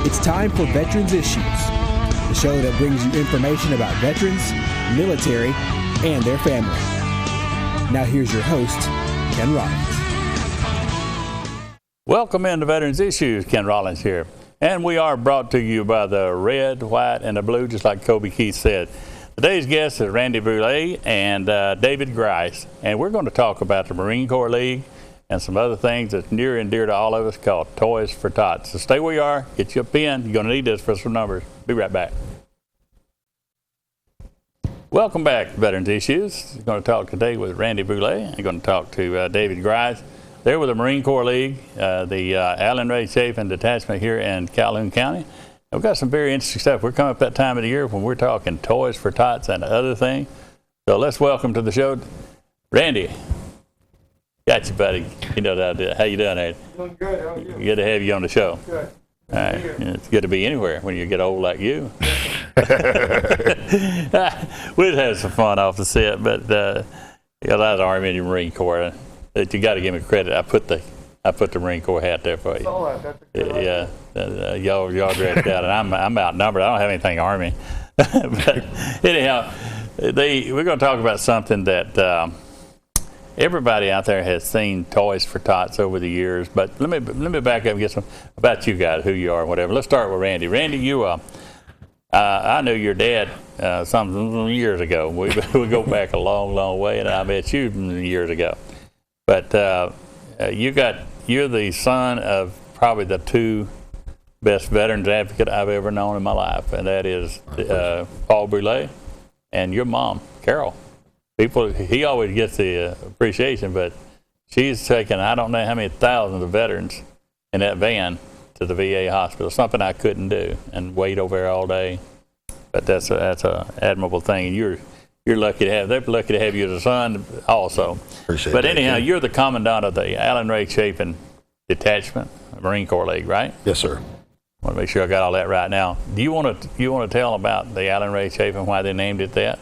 It's time for Veterans Issues, the show that brings you information about veterans, military, and their family. Now here's your host, Ken Rollins. Welcome into Veterans Issues. Ken Rollins here. And we are brought to you by the red, white, and the blue, just like Kobe Keith said. Today's guest is Randy Brouilette and David Grise. And we're going to talk about the Marine Corps League and some other things that's near and dear to all of us called Toys for Tots. So stay where you are, get you a pen. You're going to need this for some numbers. Be right back. Welcome back to Veterans Issues. We're going to talk today with Randy Brouilette. We're going to talk to David Grise. They're with the Marine Corps League, the Allan Chaffin Detachment here in Calhoun County. We've got some very interesting stuff. We're coming up that time of the year when we're talking Toys for Tots and other things. So let's welcome to the show, Randy. Got you, buddy. You know that I did. How you doing, Randy? Doing good. How are you? Good to have you on the show. Good. All right. It's good to be anywhere when you get old like you. We'd have some fun off the set, but a lot of the Army and the Marine Corps. You got to give me credit. I put the Marine Corps hat there for you. Oh, that's a good idea. Y'all dressed out, and I'm outnumbered. I don't have anything Army. But anyhow, we're going to talk about something that everybody out there has seen Toys for Tots over the years. But let me back up and get some about you guys, who you are, whatever. Let's start with Randy. Randy, you I knew your dad some years ago. We go back a long, long way, and I met you years ago. But you're the son of probably the two best veterans advocate I've ever known in my life, and that is Paul Brouilette and your mom, Carol. He always gets the appreciation, but she's taken I don't know how many thousands of veterans in that van to the VA hospital, something I couldn't do, and wait over there all day. But that's a admirable thing, and they're lucky to have you as a son also. Appreciate but that, anyhow, Ken. You're the Commandant of the Allan Chaffin Detachment, Marine Corps League, right? Yes, sir. I want to make sure I got all that right now. Do you want to tell them about the Allan Chaffin, why they named it that?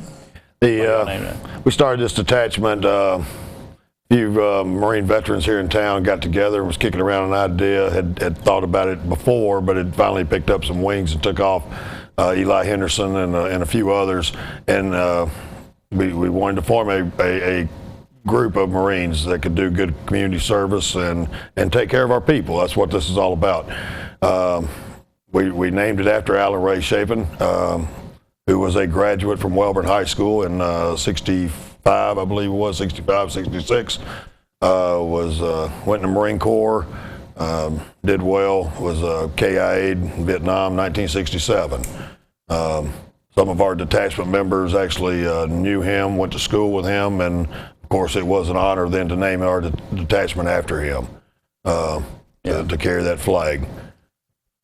We started this detachment. A few Marine veterans here in town got together and was kicking around an idea. Had thought about it before, but it finally picked up some wings and took off. Eli Henderson and a few others, and we wanted to form a group of Marines that could do good community service and take care of our people. That's what this is all about. We named it after Allan Chaffin, who was a graduate from Welborn High School in 65, I believe it was, 65, 66. Went in the Marine Corps, did well, was KIA'd in Vietnam, 1967. Some of our detachment members actually knew him, went to school with him, and of course it was an honor then to name our detachment after him, to carry that flag.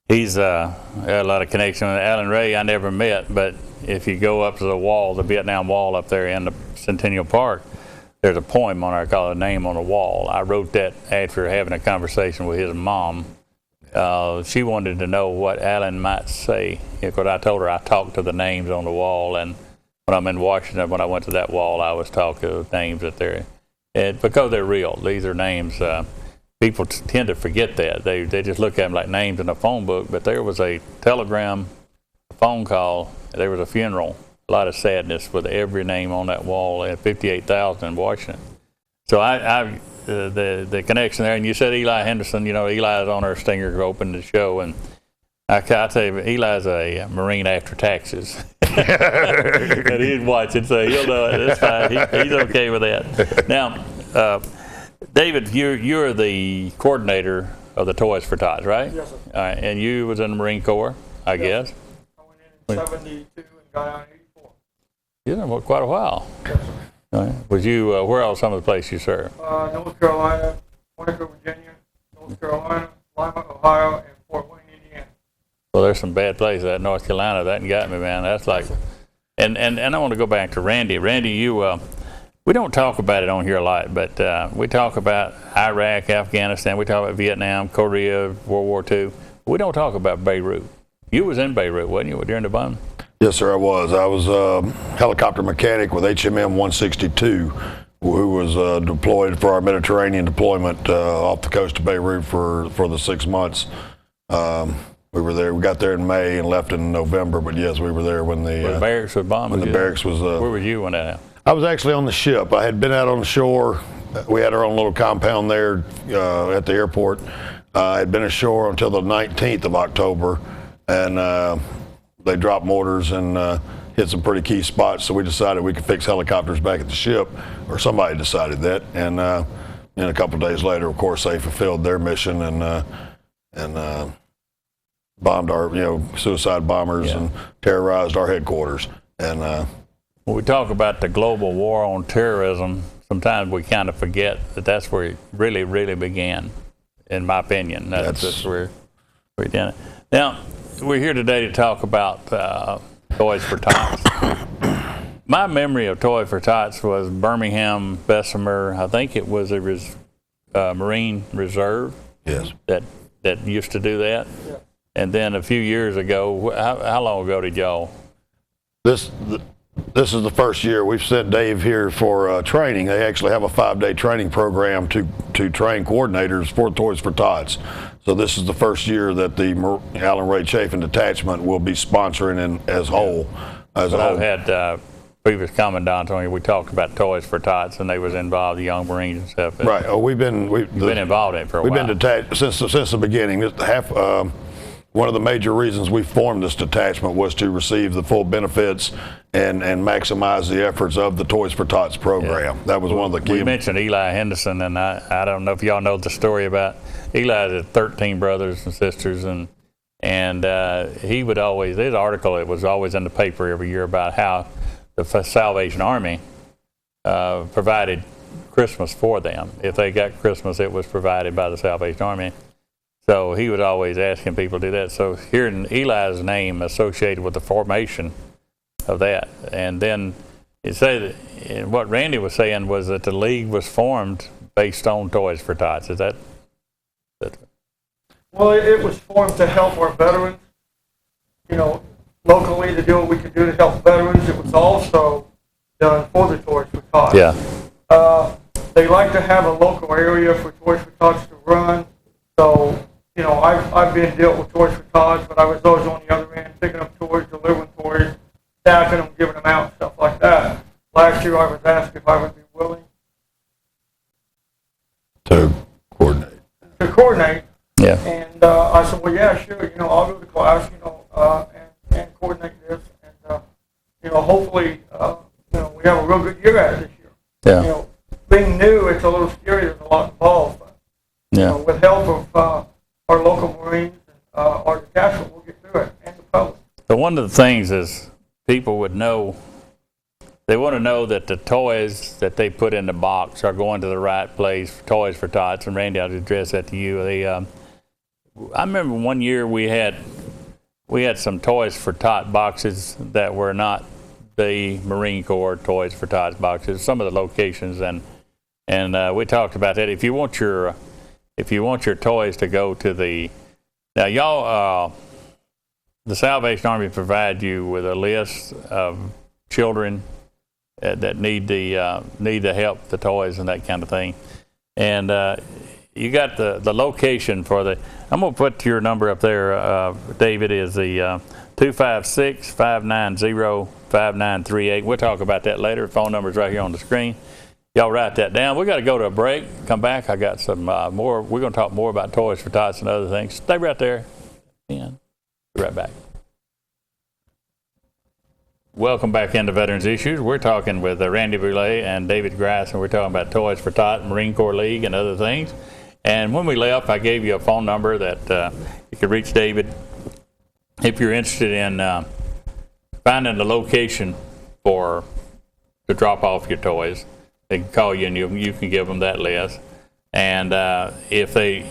He's had a lot of connection with Allan Ray. I never met, but if you go up to the wall, the Vietnam Wall up there in the Centennial Park, there's a poem on there called "A Name on the Wall." I wrote that after having a conversation with his mom. She wanted to know what Allan might say, because I told her I talked to the names on the wall, and when I'm in Washington, when I went to that wall, I was talking to the names that because they're real. These are names. People tend to forget that. They just look at them like names in a phone book, but there was a telegram, a phone call, there was a funeral, a lot of sadness with every name on that wall at 58,000 in Washington. So the connection there, and you said Eli Henderson, Eli's on our stinger opened the show, and I tell you, Eli's a Marine after taxes. And he'd watch it, so he'll know it. It's fine. He's okay with that. Now, David, you're the coordinator of the Toys for Tots, right? Yes, sir. All right, and you was in the Marine Corps, I guess. I went in 72 and got out in 84. You were there quite a while. Yes, sir. All right. Was you, where else some of the places you served? North Carolina, Winter, Virginia, North Carolina, Lima, Ohio, and Fort Wayne, Indiana. Well, there's some bad places at North Carolina. That got me, man. That's like, and I want to go back to Randy. Randy, you, we don't talk about it on here a lot, but we talk about Iraq, Afghanistan. We talk about Vietnam, Korea, World War II. We don't talk about Beirut. You was in Beirut, wasn't you, during the bombing? Yes, sir, I was. I was a helicopter mechanic with HMM 162, who was deployed for our Mediterranean deployment off the coast of Beirut for the 6 months. We were there. We got there in May and left in November. But yes, we were there when the barracks was bombed. When the barracks was. Where were you when that happened? I was actually on the ship. I had been out on the shore. We had our own little compound there at the airport. I had been ashore until the 19th of October, and they dropped mortars and hit some pretty key spots. So we decided we could fix helicopters back at the ship, or somebody decided that. And then a couple of days later, of course, they fulfilled their mission and bombed our, suicide bombers and terrorized our headquarters. And when we talk about the global war on terrorism, sometimes we kind of forget that that's where it really, really began, in my opinion. That's where we did it. Now, we're here today to talk about Toys for Tots. My memory of Toys for Tots was Birmingham, Bessemer. I think it was a Marine Reserve. Yes. That used to do that. Yeah. And then a few years ago, how long ago did y'all? This is the first year we've sent Dave here for training. They actually have a 5-day training program to train coordinators for Toys for Tots. So this is the first year that the Allan Ray Chaffin Detachment will be sponsoring as whole. I've had previous commandants on here. We talked about Toys for Tots, and they was involved, the Young Marines and stuff. Right. Oh, we've been involved in it for a while. We've been detached since the beginning. One of the major reasons we formed this detachment was to receive the full benefits and maximize the efforts of the Toys for Tots program. Yeah. That was one of the key. We mentioned Eli Henderson, and I don't know if y'all know the story about Eli had 13 brothers and sisters, and he would always, there's an article that was always in the paper every year about how the Salvation Army provided Christmas for them. If they got Christmas, it was provided by the Salvation Army. So he was always asking people to do that. So hearing Eli's name associated with the formation of that, and then it said what Randy was saying was that the league was formed based on Toys for Tots. Is that? Well, it was formed to help our veterans. Locally to do what we could do to help veterans. It was also done for the Toys for Tots. Yeah. They like to have a local area for Toys for Tots to run. So. I've been dealt with Toys for Tots, but I was always on the other end, picking up toys, delivering toys, staffing them, giving them out, stuff like that. Last year I was asked if I would be willing to coordinate. Yeah. And I said, well, yeah, sure. I'll go to class, and coordinate this, and hopefully, we have a real good year at it this year. Yeah. Being new, it's a little scary. There's a lot involved, but with help of our local Marines and our detachment, we'll get through it, and the public. So one of the things is people would know, they want to know that the toys that they put in the box are going to the right place for Toys for Tots. And Randy, I'll address that to you. I remember one year we had some Toys for Tot boxes that were not the Marine Corps Toys for Tots boxes, some of the locations, and we talked about that. If you want your toys to go to the, now y'all, the Salvation Army provide you with a list of children that need the help, the toys and that kind of thing, and you got the location for the. I'm gonna put your number up there, David. Is the 256-590-5938. We'll talk about that later. Phone number's right here on the screen. Y'all write that down. We got to go to a break. Come back. I got some more. We're going to talk more about Toys for Tots and other things. Stay right there. And be right back. Welcome back into Veterans Issues. We're talking with Randy Brouilette and David Grise, and we're talking about Toys for Tots, Marine Corps League, and other things. And when we left, I gave you a phone number that you could reach David if you're interested in finding the location to drop off your toys. They can call you and you can give them that list. And if a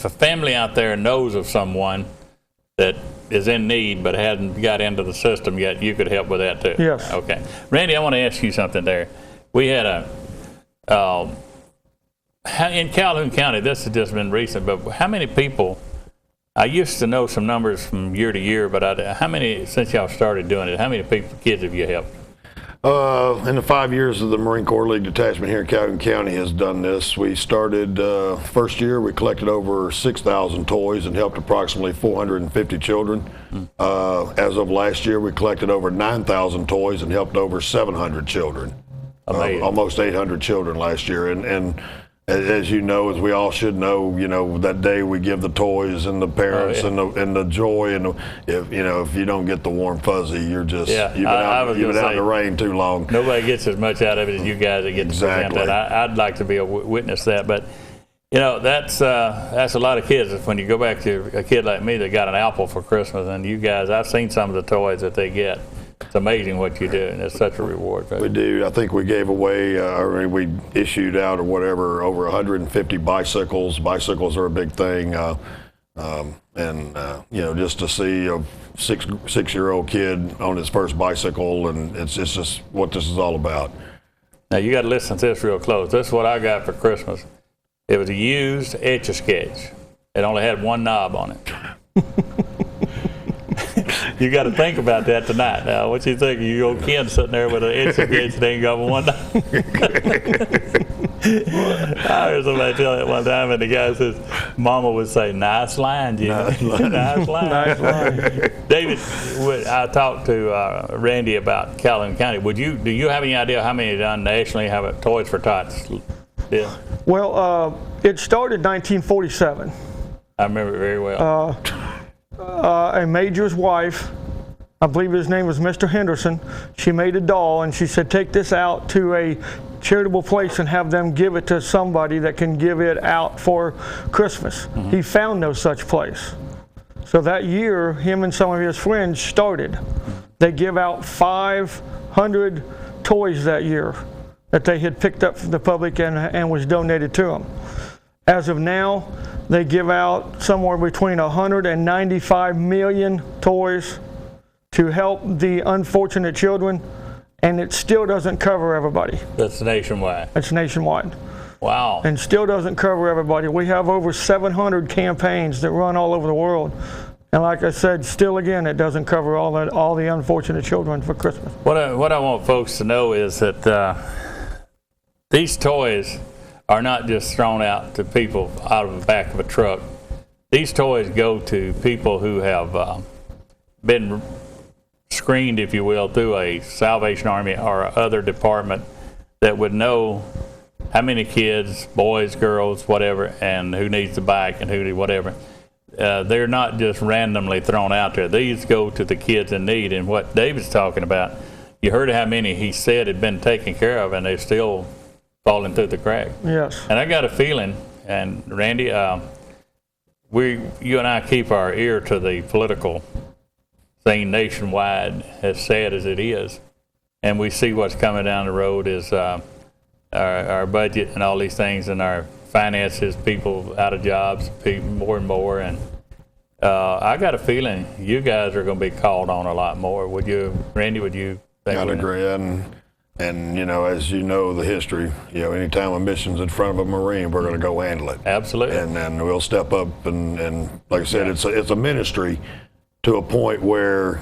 family out there knows of someone that is in need but hasn't got into the system yet, you could help with that too. Yes. Okay. Randy, I want to ask you something there. We had in Calhoun County, this has just been recent, but how many people, I used to know some numbers from year to year, but how many, since y'all started doing it, how many kids have you helped? In the 5 years of the Marine Corps League Detachment here in Calhoun County has done this. We started, first year we collected over 6,000 toys and helped approximately 450 children. As of last year, we collected over 9,000 toys and helped over 700 children. Almost 800 children last year. And as you know, as we all should know, that day we give the toys and the parents and the joy, and if you don't get the warm fuzzy, you're just you've been out in the rain too long. Nobody gets as much out of it as you guys that get to present that. I'd like to be a witness to that, but that's a lot of kids. When you go back to a kid like me that got an apple for Christmas, and you guys, I've seen some of the toys that they get. It's amazing what you do, and it's such a reward. Right? We do. I think we gave away, we issued out or whatever, over 150 bicycles. Bicycles are a big thing, just to see a six-year-old kid on his first bicycle, and it's just what this is all about. Now you got to listen to this real close. This is what I got for Christmas. It was a used Etch-a-Sketch. It only had one knob on it. You got to think about that tonight. Now, what you think? You old kid sitting there with an Etch-a-Sketch and ain't got one. I heard somebody tell that one time, and the guy says, "Mama would say, nice line, Jimmy. Nice line. Nice line." Nice line. David, I talked to Randy about Calhoun County. Do you have any idea how many done nationally have Toys for Tots? Yeah. Well, it started 1947. I remember it very well. A major's wife, I believe his name was Mr. Henderson, she made a doll and she said, take this out to a charitable place and have them give it to somebody that can give it out for Christmas. Mm-hmm. He found no such place. So that year, him and some of his friends started. They give out 500 toys that year that they had picked up from the public and was donated to them. As of now, they give out somewhere between 195 million toys to help the unfortunate children, and it still doesn't cover everybody. That's nationwide. It's nationwide. Wow. And still doesn't cover everybody. We have over 700 campaigns that run all over the world. And like I said, still again, it doesn't cover all the unfortunate children for Christmas. What I want folks to know is that these toys are not just thrown out to people out of the back of a truck. These toys go to people who have been screened, if you will, through a Salvation Army or other department that would know how many kids, boys, girls, whatever, and who needs the bike and who whatever. They're not just randomly thrown out there. These go to the kids in need. And what David's talking about, you heard how many he said had been taken care of, and they're still falling through the crack. Yes. And I got a feeling, and Randy, you and I keep our ear to the political thing nationwide, as sad as it is, and we see what's coming down the road is our budget and all these things, and our finances, people out of jobs, people more and more, and I got a feeling you guys are going to be called on a lot more. Would you, Randy? Would you think? I'd agree. And as you know, the history, anytime a mission's in front of a Marine, we're going to go handle it. Absolutely. And we'll step up and like I said, it's a ministry to a point where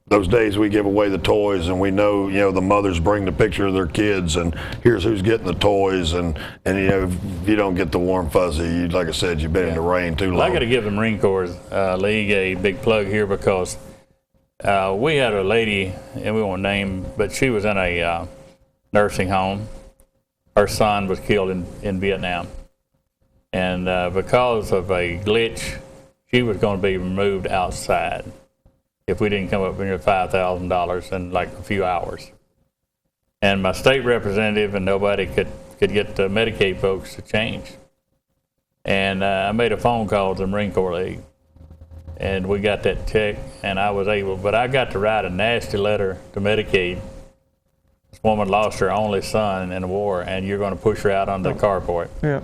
those days we give away the toys and we know, the mothers bring the picture of their kids and here's who's getting the toys and if you don't get the warm fuzzy, like I said, you've been in the rain too long. Well, I got to give the Marine Corps League a big plug here because we had a lady, and we won't name, but she was in a nursing home. Her son was killed in Vietnam. And because of a glitch, she was going to be removed outside if we didn't come up with $5,000 in like a few hours. And my state representative and nobody could get the Medicaid folks to change. And I made a phone call to the Marine Corps League. And we got that check, and I was able, but I got to write a nasty letter to Medicaid. This woman lost her only son in the war, and you're going to push her out on the carport. Yeah.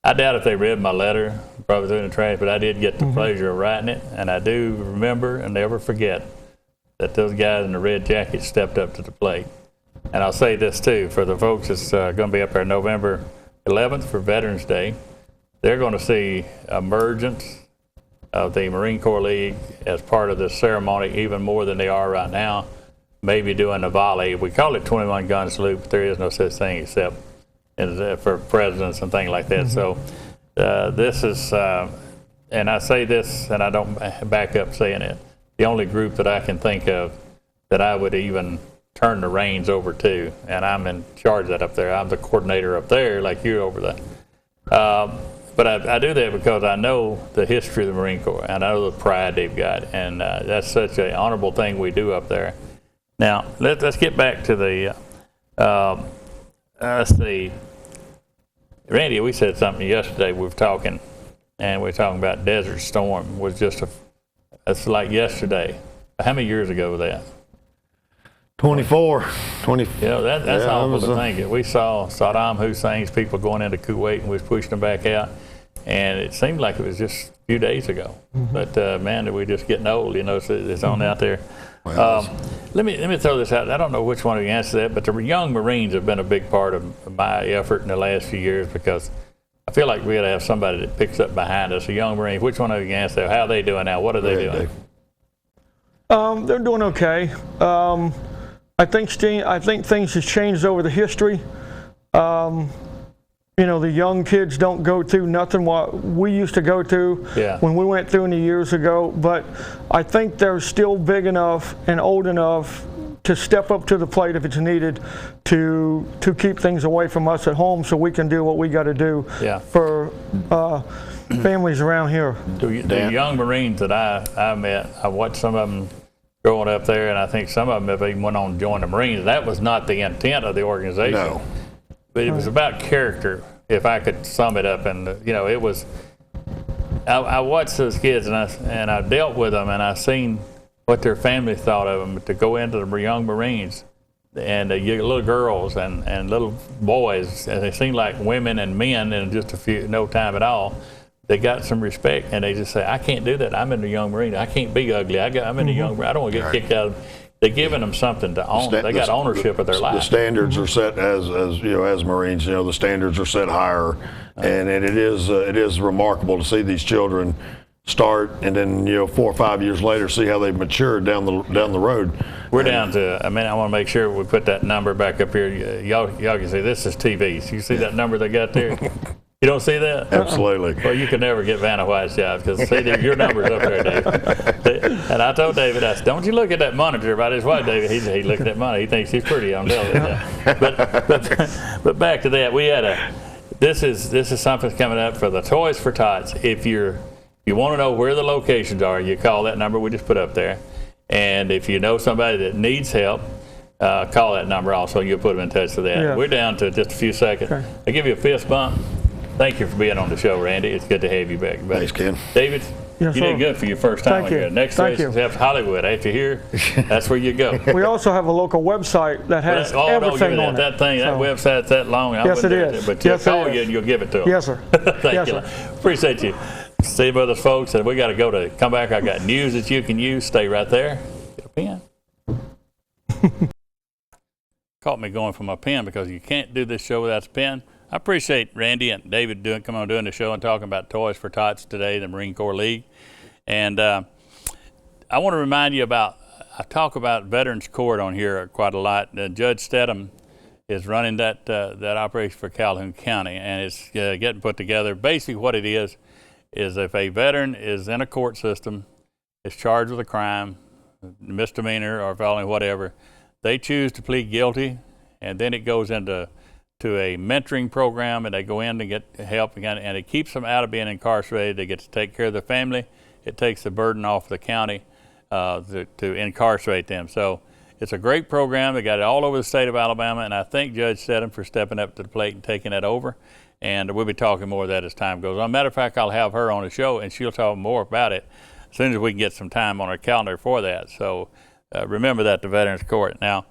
I doubt if they read my letter, probably threw it in the trash, but I did get the pleasure of writing it, and I do remember and never forget that those guys in the red jackets stepped up to the plate. And I'll say this too, for the folks that's going to be up there November 11th for Veterans Day, they're going to see emergence of the Marine Corps League as part of this ceremony even more than they are right now. maybe doing a volley. We call it 21 gun salute, but there is no such thing except for presidents and things like that. So this is, and I say this, and I don't back up saying it, the only group that I can think of that I would even turn the reins over to, and I'm in charge of that up there. I'm the coordinator up there, like you over there. But I do that because I know the history of the Marine Corps, and I know the pride they've got, and that's such an honorable thing we do up there. Now, let's get back to the, let's see, Randy, we said something yesterday, we were talking, and we were talking about Desert Storm was just that's like yesterday. How many years ago was that? 20. That's awful to think. We saw Saddam Hussein's people going into Kuwait, and we was pushing them back out, and it seemed like it was just a few days ago. But man, we just getting old, so it's on out there. Let me throw this out. I don't know which one of you answered that, but the young Marines have been a big part of my effort in the last few years, because I feel like we got to have somebody that picks up behind us. A young Marine. Which one of you can answer that? How are they doing now? What are they doing? They're doing okay. I think things have changed over the history. The young kids don't go through nothing what we used to go through when we went through in the years ago. But I think they're still big enough and old enough to step up to the plate if it's needed to keep things away from us at home, so we can do what we got to do for families around here. The young Marines that I met, I watched some of them growing up there, and I think some of them have even went on to join the Marines. That was not the intent of the organization. No. But it was about character, if I could sum it up. And it was. I watched those kids, and I dealt with them, and I seen what their family thought of them to go into the young Marines, and little girls and little boys, and they seemed like women and men in just no time at all. They got some respect, and they just say, I can't do that. I'm in the young Marine. I can't be ugly. I'm in the young Marine. I don't want to get kicked out. They're giving them something to own. They got ownership of their life. The standards are set as Marines. The standards are set higher, and it is remarkable to see these children start, and then 4 or 5 years later see how they've matured down the road. We're down to. I want to make sure we put that number back up here. Y'all can see this is TV. So you see that number they got there. You don't see that? Absolutely. Well, you can never get Vanna White's job, because your number's up there, David. And I told David, I said, don't you look at that monitor about his wife, David. He looked at that monitor. He thinks he's pretty on television. But back to that, we had this is something coming up for the Toys for Tots. If you want to know where the locations are, you call that number we just put up there. And if you know somebody that needs help, call that number also. You'll put them in touch with that. Yeah. We're down to just a few seconds. Okay. I'll give you a fist bump. Thank you for being on the show, Randy. It's good to have you back. Thanks, Ken. David, you did good for your first time here. Next race is Hollywood. After here, that's where you go. We also have a local website that has everything on it. That website's that long. Yes, it is. But you'll call you and you'll give it to them. Yes, sir. Thank you. Appreciate you. See with us, folks. And we got to come back. I got news that you can use. Stay right there. Get a pen. Caught me going for my pen, because you can't do this show without a pen. I appreciate Randy and David doing the show and talking about Toys for Tots today, the Marine Corps League. And I want to remind you I talk about Veterans Court on here quite a lot. Judge Stedham is running that operation for Calhoun County, and it's getting put together. Basically what it is if a veteran is in a court system, is charged with a crime, misdemeanor or felony, whatever, they choose to plead guilty, and then it goes into a mentoring program, and they go in to get help again, and it keeps them out of being incarcerated. They get to take care of their family. It takes the burden off the county to incarcerate them. So it's a great program. They got it all over the state of Alabama, and I thank Judge Stedham for stepping up to the plate and taking that over. And we'll be talking more of that as time goes on. Matter of fact, I'll have her on the show, and she'll talk more about it as soon as we can get some time on our calendar for that. So remember that, the Veterans Court. Now,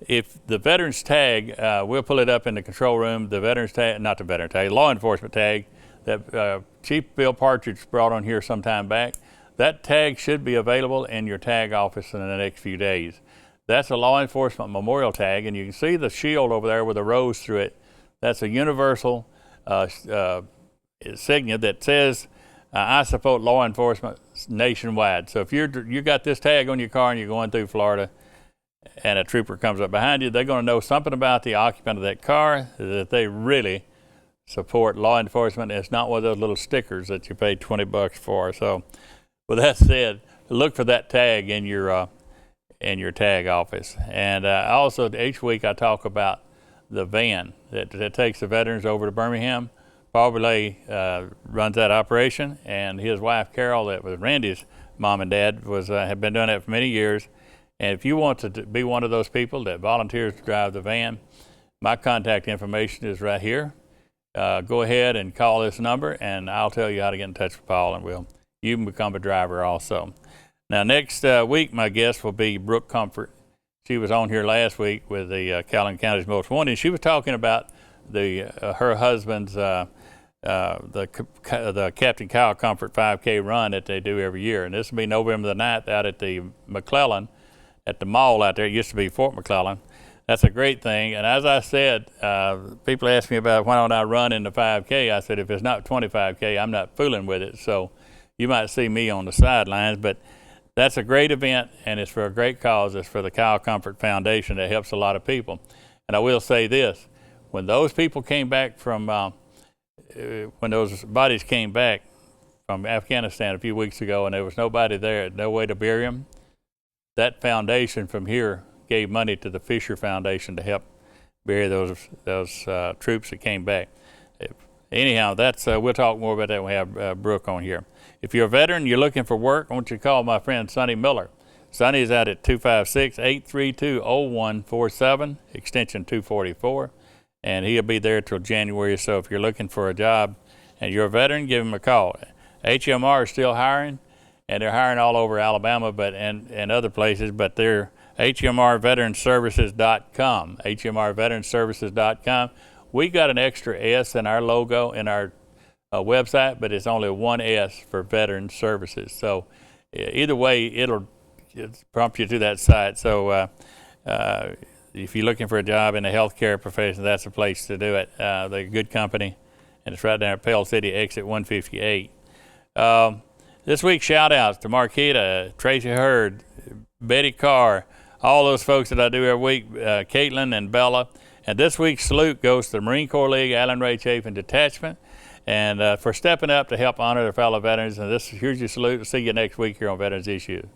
if the veterans tag, we'll pull it up in the control room, the veterans tag, not the veterans tag, law enforcement tag that Chief Bill Partridge brought on here some time back. That tag should be available in your tag office in the next few days. That's a law enforcement memorial tag, and you can see the shield over there with a rose through it. That's a universal signature that says, I support law enforcement nationwide. So if you got this tag on your car and you're going through Florida, and a trooper comes up behind you, they're going to know something about the occupant of that car, that they really support law enforcement. It's not one of those little stickers that you pay $20 for. So with that said, look for that tag in your tag office. And also each week I talk about the van that takes the veterans over to Birmingham. Paul Brouilette runs that operation, and his wife Carol, that was Randy's mom and dad, have been doing that for many years. And if you want to be one of those people that volunteers to drive the van, my contact information is right here. Go ahead and call this number, and I'll tell you how to get in touch with Paul, and you can become a driver also. Now, next week, my guest will be Brooke Comfort. She was on here last week with the Calhoun County's Most Wanted. She was talking about her husband's the Captain Kyle Comfort 5K run that they do every year, and this will be November the 9th out at the McClellan, at the mall out there. It used to be Fort McClellan. That's a great thing. And as I said, people ask me about why don't I run in the 5K. I said, if it's not 25K, I'm not fooling with it. So you might see me on the sidelines, but that's a great event, and it's for a great cause. It's for the Kyle Comfort Foundation that helps a lot of people. And I will say this, when those people came back from, when those bodies came back from Afghanistan a few weeks ago and there was nobody there, no way to bury them, that foundation from here gave money to the Fisher Foundation to help bury those troops that came back. Anyhow, that's we'll talk more about that when we have Brooke on here. If you're a veteran, you're looking for work, I want you to call my friend Sonny Miller. Sonny's out at 256-832-0147, extension 244, and he'll be there till January. So if you're looking for a job and you're a veteran, give him a call. HMR is still hiring, and they're hiring all over Alabama and other places, but they're HMRveteranservices.com, HMRveteranservices.com. We got an extra S in our logo in our website, but it's only one S for Veteran Services. So either way, it'll prompt you to that site. So if you're looking for a job in the healthcare profession, that's a place to do it. They're a good company, and it's right down at Pell City, exit 158. This week's shout-outs to Marquita, Tracy Hurd, Betty Carr, all those folks that I do every week, Caitlin and Bella. And this week's salute goes to the Marine Corps League, Allan Ray Chaffin Detachment, and for stepping up to help honor their fellow veterans. And here's your salute. See you next week here on Veterans Issues.